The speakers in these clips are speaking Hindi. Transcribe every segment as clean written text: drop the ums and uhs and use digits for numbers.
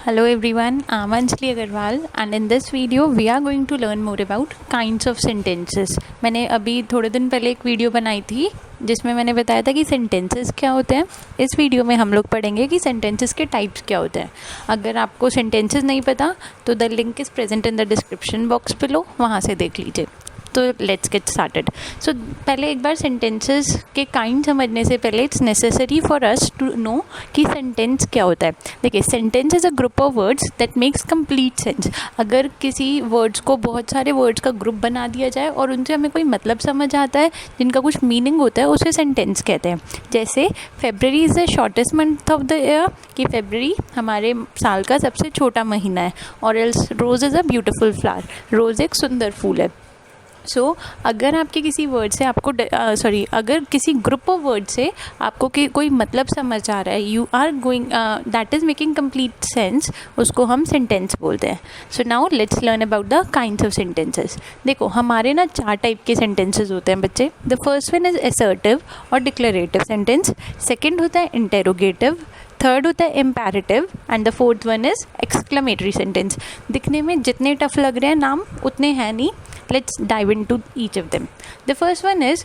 Hello everyone, I'm Anjali Agarwal and in this video we are going to learn more about kinds of sentences. मैंने अभी थोड़े दिन पहले एक वीडियो बनाई थी जिसमें मैंने बताया था कि सेंटेंसेस क्या होते हैं. इस वीडियो में हम लोग पढ़ेंगे कि सेंटेंसेस के टाइप्स क्या होते हैं. अगर आपको सेंटेंसेस नहीं पता तो the link is present in the description box below, वहाँ से देख लीजिए. तो लेट्स गेट स्टार्टेड. सो पहले एक बार सेंटेंसेस के काइंड समझने से पहले it's necessary for us to know कि सेंटेंस क्या होता है. देखिए, sentence is a group of words that makes complete sense. अगर किसी वर्ड्स को बहुत सारे वर्ड्स का ग्रुप बना दिया जाए और उनसे हमें कोई मतलब समझ आता है, जिनका कुछ मीनिंग होता है, उसे सेंटेंस कहते हैं. जैसे February is the shortest month of the year, कि फेब्रवरी हमारे साल का सबसे छोटा महीना है. और else rose is a beautiful flower, rose एक सुंदर फूल है. सो अगर आपके किसी वर्ड से आपको अगर किसी ग्रुप ऑफ वर्ड से आपको कोई मतलब समझ आ रहा है, you are going that is making complete sense, उसको हम सेंटेंस बोलते हैं. So now let's learn about the kinds of sentences. देखो, हमारे ना 4 टाइप के सेंटेंसेस होते हैं बच्चे. The first one is assertive और डिक्लेरेटिव सेंटेंस. सेकेंड होता है इंटेरोगेटिव. थर्ड होता है imperative and the fourth one is exclamatory sentence. दिखने में जितने टफ लग रहे हैं नाम, उतने हैं नहीं. Let's dive into each of them. The first one is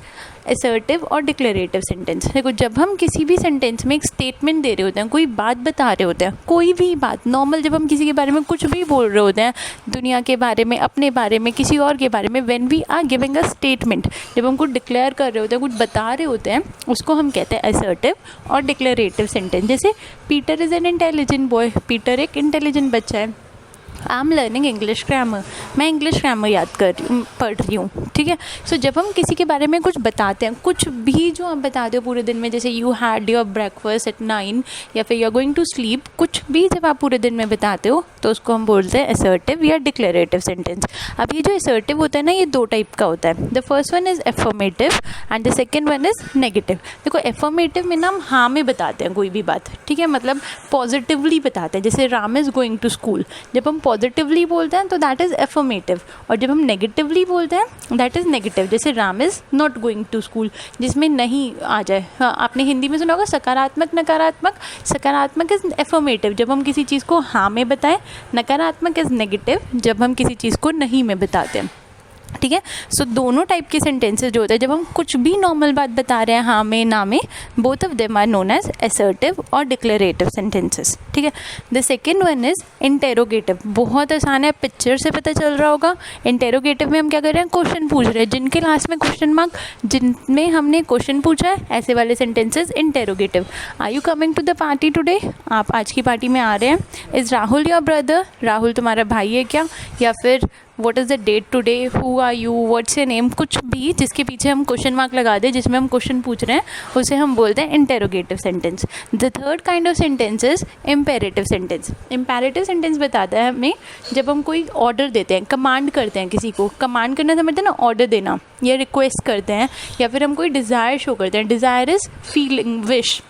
assertive और डिक्लेरेटिव सेंटेंस. देखो, जब हम किसी भी सेंटेंस में एक स्टेटमेंट दे रहे होते हैं, कोई बात बता रहे होते हैं, कोई भी बात नॉर्मल, जब हम किसी के बारे में कुछ भी बोल रहे होते हैं, दुनिया के बारे में, अपने बारे में, किसी और के बारे में, when we are giving a statement, जब हम कुछ डिक्लेयर कर रहे होते हैं, कुछ बता रहे होते हैं, उसको हम कहते हैं असर्टिव और डिक्लेरेटिव सेंटेंस. जैसे Peter is an intelligent boy, Peter एक इंटेलिजेंट बच्चा है. I am learning English grammar, मैं इंग्लिश ग्रामर पढ़ रही हूँ. ठीक है. सो जब हम किसी के बारे में कुछ बताते हैं, कुछ भी जो आप बताते हो पूरे दिन में, जैसे you had your breakfast at 9 या फिर you are going to sleep, कुछ भी जब आप पूरे दिन में बताते हो तो उसको हम बोलते हैं असर्टिव या डिक्लेरेटिव सेंटेंस. अब ये जो असर्टिव होता है ना, ये 2 टाइप का होता है. The first one is affirmative and the second one is negative. देखो, एफर्मेटिव में ना हम हाँ में बताते हैं कोई भी बात. ठीक है, मतलब पॉजिटिवली बताते हैं. जैसे Ram is going to school, जब हम पॉजिटिवली बोलते हैं तो दैट इज़ एफर्मेटिव, और जब हम नेगेटिवली बोलते हैं दैट इज़ नेगेटिव. जैसे Ram is not going to school, जिसमें नहीं आ जाए. हाँ, आपने हिंदी में सुना होगा सकारात्मक नकारात्मक. सकारात्मक इज़ एफर्मेटिव जब हम किसी चीज़ को हाँ में बताएं, नकारात्मक इज़ नेगेटिव जब हम किसी चीज़ को नहीं में बताते हैं. ठीक है. सो दोनों टाइप के सेंटेंसेस जो होते हैं, जब हम कुछ भी नॉर्मल बात बता रहे हैं हाँ में ना में, both of them are known as assertive और डिक्लेरेटिव सेंटेंसेस. ठीक है. The second one is interrogative. बहुत आसान है, पिक्चर से पता चल रहा होगा. इंटेरोगेटिव में हम क्या कर रहे हैं, क्वेश्चन पूछ रहे हैं, जिनके लास्ट में क्वेश्चन मार्क, जिनमें हमने क्वेश्चन पूछा है, ऐसे वाले sentences interrogative. Are you coming to the party today, आप आज की पार्टी में आ रहे हैं. Is Rahul your brother, Rahul तुम्हारा भाई है क्या. या फिर what is the date today, who are you, what's your name, कुछ भी जिसके पीछे हम क्वेश्चन मार्क लगा दें, जिसमें हम क्वेश्चन पूछ रहे हैं, उसे हम बोलते हैं interrogative sentence. The third kind of sentence is imperative sentence. Imperative sentence बताता है हमें जब हम कोई ऑर्डर देते हैं, कमांड करते हैं किसी को. कमांड करना समझते हैं ना, ऑर्डर देना, या रिक्वेस्ट करते हैं, या फिर हम कोई डिज़ायर शो करते हैं. Desire is feeling, wish.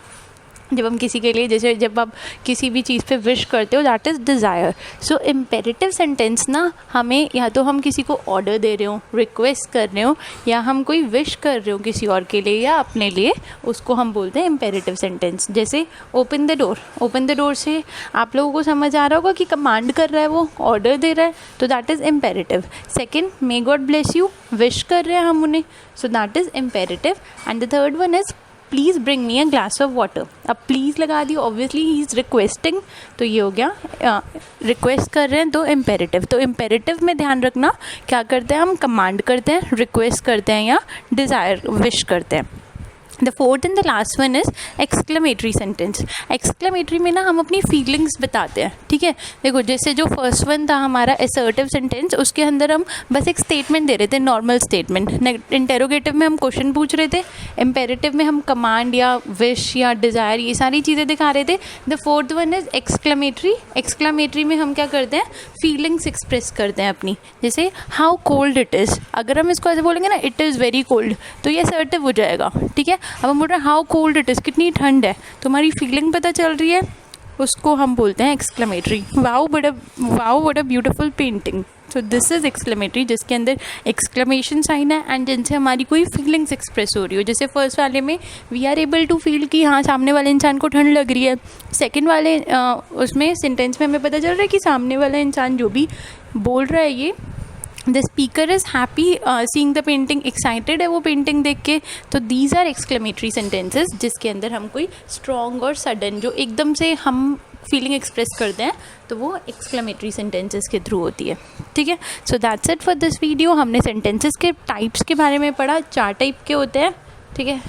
जब हम किसी के लिए, जैसे जब आप किसी भी चीज़ पे विश करते हो, that is desire. So imperative sentence ना, हमें या तो हम किसी को ऑर्डर दे रहे हो, रिक्वेस्ट कर रहे हो, या हम कोई विश कर रहे हो किसी और के लिए या अपने लिए, उसको हम बोलते हैं इम्पेरेटिव सेंटेंस. जैसे open the door. Open the door से आप लोगों को समझ आ रहा होगा कि कमांड कर रहा है, वो ऑर्डर दे रहा है, तो that is imperative. Second, may God bless you, wish कर रहे हैं हम उन्हें, so that is imperative. And the third one is please bring me a glass of water. अब प्लीज़ लगा दी, ऑब्वियसली ही इज़ रिक्वेस्टिंग, तो ये हो गया रिक्वेस्ट कर रहे हैं, तो इम्पेरेटिव. तो इम्पेरेटिव में ध्यान रखना, क्या करते हैं हम, कमांड करते हैं, रिक्वेस्ट करते हैं, या डिज़ायर, विश करते हैं. The fourth and the last one is exclamatory sentence. Exclamatory में ना हम अपनी फीलिंग्स बताते हैं. ठीक है. देखो, जैसे जो फर्स्ट वन था हमारा असर्टिव सेंटेंस, उसके अंदर हम बस एक स्टेटमेंट दे रहे थे, नॉर्मल स्टेटमेंट. इंटेरोगेटिव में हम क्वेश्चन पूछ रहे थे. इम्पेरेटिव में हम कमांड या विश या डिज़ायर, ये सारी चीज़ें दिखा रहे थे. The fourth one is exclamatory. Exclamatory में हम क्या करते हैं, फीलिंग्स एक्सप्रेस करते हैं अपनी. जैसे हाउ कोल्ड इट इज़, अगर हम इसको ऐसे बोलेंगे ना, इट इज़ वेरी कोल्ड, तो ये असर्टिव हो जाएगा. ठीक है. अब हम बोल रहे हैं हाउ कोल्ड इट इज़, कितनी ठंड है, तुम्हारी फीलिंग पता चल रही है, उसको हम बोलते हैं exclamatory. Wow what a beautiful painting. So this is exclamatory, जिसके अंदर एक्सक्लेमेशन साइन है एंड जिनसे हमारी कोई फीलिंग्स एक्सप्रेस हो रही हो। जैसे फर्स्ट वाले में we are able to feel कि हाँ सामने वाले इंसान को ठंड लग रही है। सेकंड वाले उसमें सेंटेंस में हमें पता चल रहा है कि सामने वाला इंसान जो भी बोल रहा है ये the speaker is happy seeing the painting, excited है वो पेंटिंग देख के। तो दीज आर एक्सक्लेमेटरी सेंटेंसेस जिसके अंदर हम कोई स्ट्रॉन्ग और सडन जो एकदम से हम फीलिंग एक्सप्रेस करते हैं तो वो एक्सक्लेमेटरी सेंटेंसेस के थ्रू होती है। ठीक है, so that's it for this video. हमने सेंटेंसेस के टाइप्स के बारे में पढ़ा, 4 टाइप के होते हैं। ठीक है,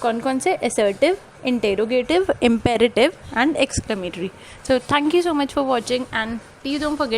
कौन कौन से? Assertive, interrogative, imperative and exclamatory. So thank you so much for watching and please don't forget